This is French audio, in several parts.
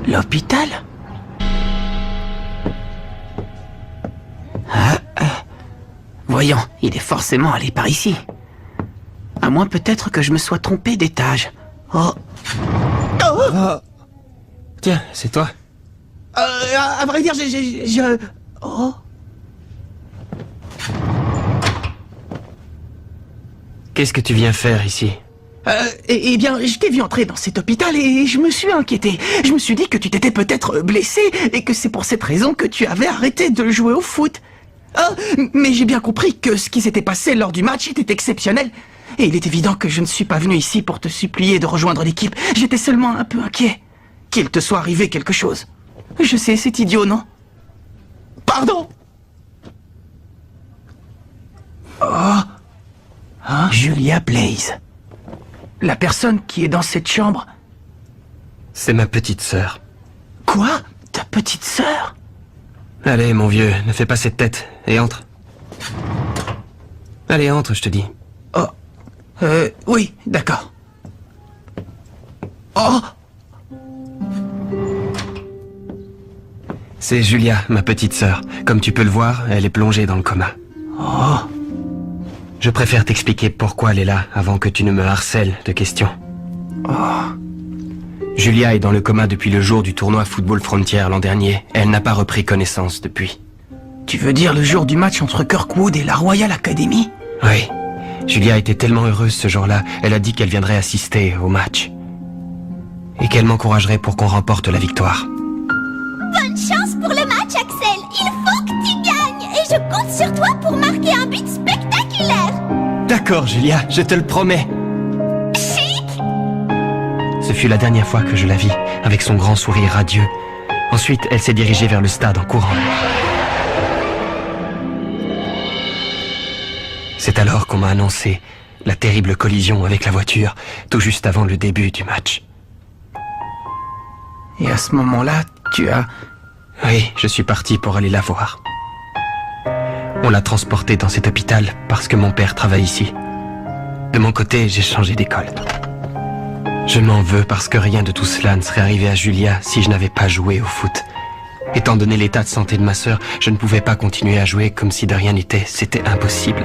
L'hôpital? Voyons, il est forcément allé par ici. À moins peut-être que je me sois trompé d'étage. Oh. Tiens, c'est toi. À vrai dire, Oh. Qu'est-ce que tu viens faire ici? Eh bien, je t'ai vu entrer dans cet hôpital et je me suis inquiété. Je me suis dit que tu t'étais peut-être blessé et que c'est pour cette raison que tu avais arrêté de jouer au foot. Mais j'ai bien compris que ce qui s'était passé lors du match était exceptionnel. Et il est évident que je ne suis pas venu ici pour te supplier de rejoindre l'équipe. J'étais seulement un peu inquiet. Qu'il te soit arrivé quelque chose. Je sais, c'est idiot, non? Pardon! Oh! Hein? Julia Blaze. La personne qui est dans cette chambre... C'est ma petite sœur. Quoi? Ta petite sœur? Allez, mon vieux, ne fais pas cette tête, et entre. Allez, entre, je te dis. Oh... oui, d'accord. Oh! C'est Julia, ma petite sœur. Comme tu peux le voir, elle est plongée dans le coma. Oh! Je préfère t'expliquer pourquoi elle est là, avant que tu ne me harcèles de questions. Oh! Julia est dans le coma depuis le jour du tournoi Football Frontier l'an dernier. Elle n'a pas repris connaissance depuis. Tu veux dire le jour du match entre Kirkwood et la Royal Academy? Oui. Julia était tellement heureuse ce jour-là, elle a dit qu'elle viendrait assister au match. Et qu'elle m'encouragerait pour qu'on remporte la victoire. Bonne chance pour le match, Axel. Il faut que tu gagnes. Et je compte sur toi pour marquer un but spectaculaire. D'accord, Julia, je te le promets. Chic. Ce fut la dernière fois que je la vis, avec son grand sourire radieux. Ensuite, elle s'est dirigée vers le stade en courant. C'est alors qu'on m'a annoncé la terrible collision avec la voiture, tout juste avant le début du match. Et à ce moment-là, tu as... Oui, je suis parti pour aller la voir. On l'a transportée dans cet hôpital parce que mon père travaille ici. De mon côté, j'ai changé d'école. Je m'en veux parce que rien de tout cela ne serait arrivé à Julia si je n'avais pas joué au foot. Étant donné l'état de santé de ma sœur, je ne pouvais pas continuer à jouer comme si de rien n'était. C'était impossible.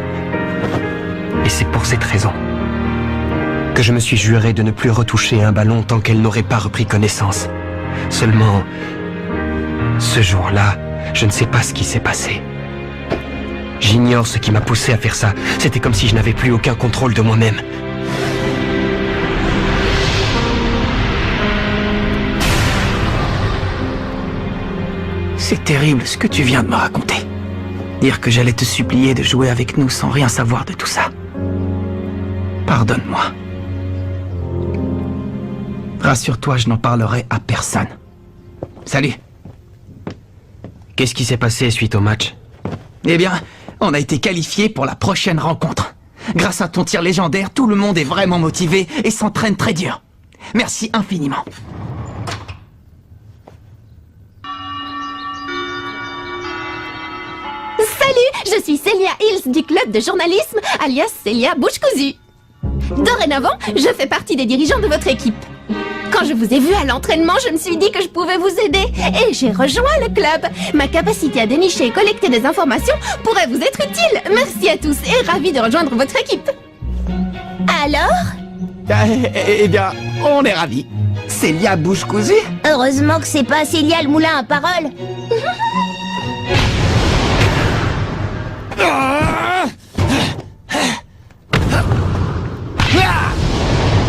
Et c'est pour cette raison que je me suis juré de ne plus retoucher un ballon tant qu'elle n'aurait pas repris connaissance. Seulement, ce jour-là, je ne sais pas ce qui s'est passé. J'ignore ce qui m'a poussé à faire ça. C'était comme si je n'avais plus aucun contrôle de moi-même. C'est terrible ce que tu viens de me raconter. Dire que j'allais te supplier de jouer avec nous sans rien savoir de tout ça. Pardonne-moi. Rassure-toi, je n'en parlerai à personne. Salut. Qu'est-ce qui s'est passé suite au match? Eh bien, on a été qualifiés pour la prochaine rencontre. Grâce à ton tir légendaire, tout le monde est vraiment motivé et s'entraîne très dur. Merci infiniment. Salut, je suis Célia Hills du club de journalisme, alias Célia Bouche Cousue. Dorénavant, je fais partie des dirigeants de votre équipe. Quand je vous ai vu à l'entraînement, je me suis dit que je pouvais vous aider et j'ai rejoint le club. Ma capacité à dénicher et collecter des informations pourrait vous être utile. Merci à tous et ravi de rejoindre votre équipe. Alors? Eh bien, on est ravis. Célia Bouche Cousue? Heureusement que c'est pas Célia le moulin à parole.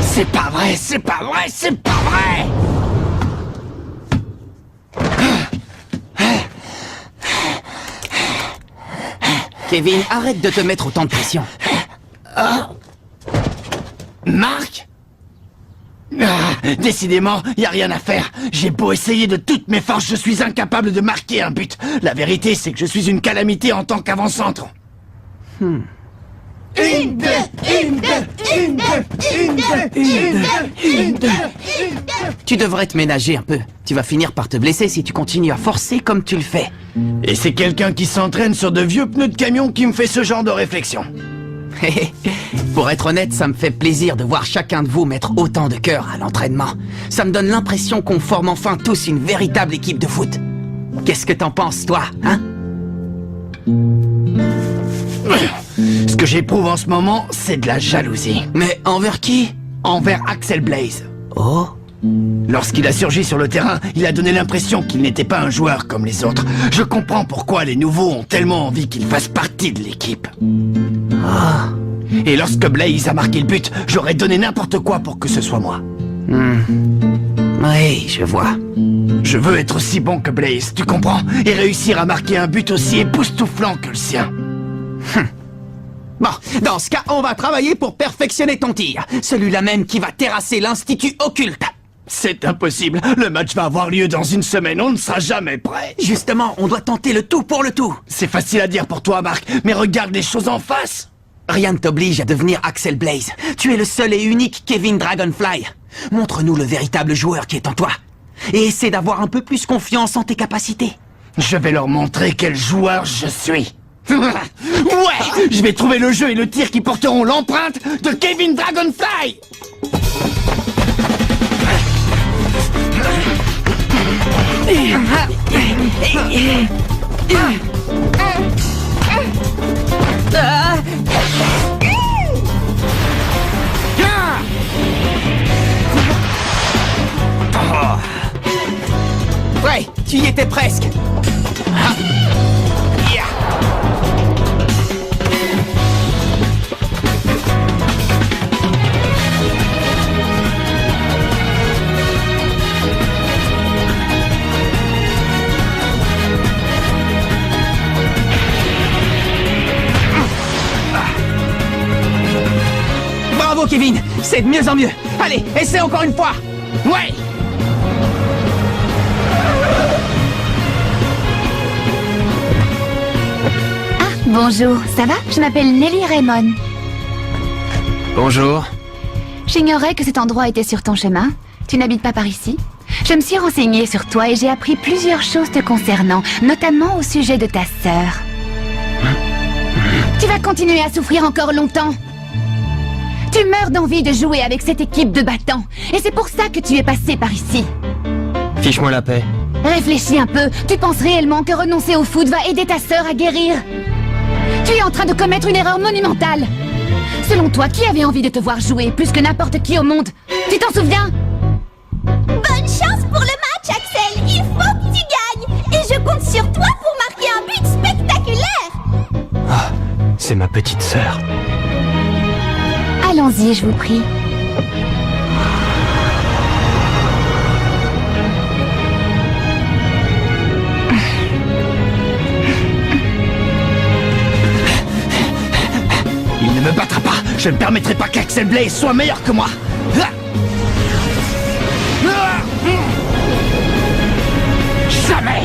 C'est pas vrai, c'est pas vrai, c'est pas vrai! Kevin, arrête de te mettre autant de pression. Marc? Décidément, y a rien à faire. J'ai beau essayer de toutes mes forces, je suis incapable de marquer un but. La vérité, c'est que je suis une calamité en tant qu'avant-centre. Tu devrais te ménager un peu. Tu vas finir par te blesser si tu continues à forcer comme tu le fais. Et c'est quelqu'un qui s'entraîne sur de vieux pneus de camion qui me fait ce genre de réflexion. Pour être honnête, ça me fait plaisir de voir chacun de vous mettre autant de cœur à l'entraînement. Ça me donne l'impression qu'on forme enfin tous une véritable équipe de foot. Qu'est-ce que t'en penses, toi, hein? Ce que j'éprouve en ce moment, c'est de la jalousie. Mais envers qui? Envers Axel Blaze. Oh. Lorsqu'il a surgi sur le terrain, il a donné l'impression qu'il n'était pas un joueur comme les autres. Je comprends pourquoi les nouveaux ont tellement envie qu'il fasse partie de l'équipe. Ah. Et lorsque Blaze a marqué le but, j'aurais donné n'importe quoi pour que ce soit moi. Oui, je vois. Je veux être aussi bon que Blaze, tu comprends? Et réussir à marquer un but aussi époustouflant que le sien. Bon, dans ce cas, on va travailler pour perfectionner ton tir. Celui-là même qui va terrasser l'Institut Occulte. C'est impossible, le match va avoir lieu dans une semaine, on ne sera jamais prêt. Justement, on doit tenter le tout pour le tout. C'est facile à dire pour toi, Marc, mais regarde les choses en face. Rien ne t'oblige à devenir Axel Blaze. Tu es le seul et unique Kevin Dragonfly. Montre-nous le véritable joueur qui est en toi. Et essaie d'avoir un peu plus confiance en tes capacités. Je vais leur montrer quel joueur je suis. Ouais, je vais trouver le jeu et le tir qui porteront l'empreinte de Kevin Dragonfly. Ouais, tu y étais presque. Bravo Kevin, c'est de mieux en mieux. Allez, essaie encore une fois. Ouais. Bonjour, ça va? Je m'appelle Nelly Raymond. Bonjour. J'ignorais que cet endroit était sur ton chemin. Tu n'habites pas par ici? Je me suis renseignée sur toi et j'ai appris plusieurs choses te concernant, notamment au sujet de ta sœur. Tu vas continuer à souffrir encore longtemps. Tu meurs d'envie de jouer avec cette équipe de battants, et c'est pour ça que tu es passé par ici. Fiche-moi la paix. Réfléchis un peu, tu penses réellement que renoncer au foot va aider ta sœur à guérir? Tu es en train de commettre une erreur monumentale. Selon toi, qui avait envie de te voir jouer plus que n'importe qui au monde? Tu t'en souviens? Bonne chance pour le match, Axel. Il faut que tu gagnes. Et je compte sur toi pour marquer un but spectaculaire. Ah, c'est ma petite sœur. Allons-y, je vous prie. Il ne me battra pas. Je ne permettrai pas qu'Axel Blaze soit meilleur que moi. Jamais.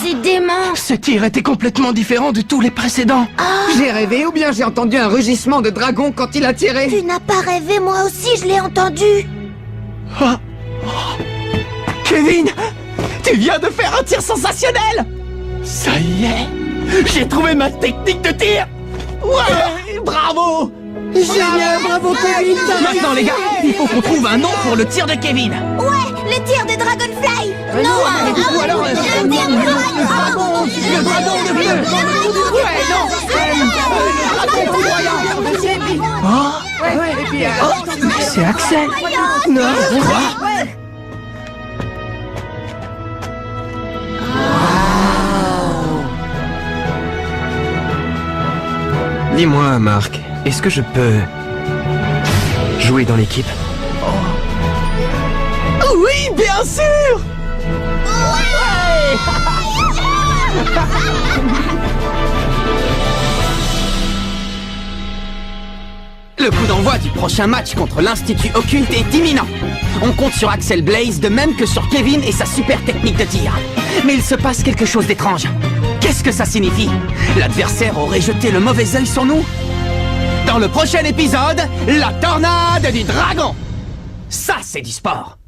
C'est dément. Ce tir était complètement différent de tous les précédents. J'ai rêvé ou bien j'ai entendu un rugissement de dragon quand il a tiré? Tu n'as pas rêvé, moi aussi je l'ai entendu. Kevin, tu viens de faire un tir sensationnel. Ça y est. J'ai trouvé ma technique de tir. Ouais, bravo. Génial, bravo Kevin! Maintenant les gars, il faut qu'on trouve un nom pour le tir de Kevin. Ouais, le tir de Dragonfly. Ou alors le dragon de bleu! Ouais, non. C'est Axel. Non, quoi? Dis-moi, Marc, est-ce que je peux jouer dans l'équipe? Oui, bien sûr. Le coup d'envoi du prochain match contre l'Institut Occulte est imminent. On compte sur Axel Blaze de même que sur Kevin et sa super technique de tir. Mais il se passe quelque chose d'étrange. Qu'est-ce que ça signifie? L'adversaire aurait jeté le mauvais œil sur nous? Dans le prochain épisode, la tornade du dragon! Ça, c'est du sport!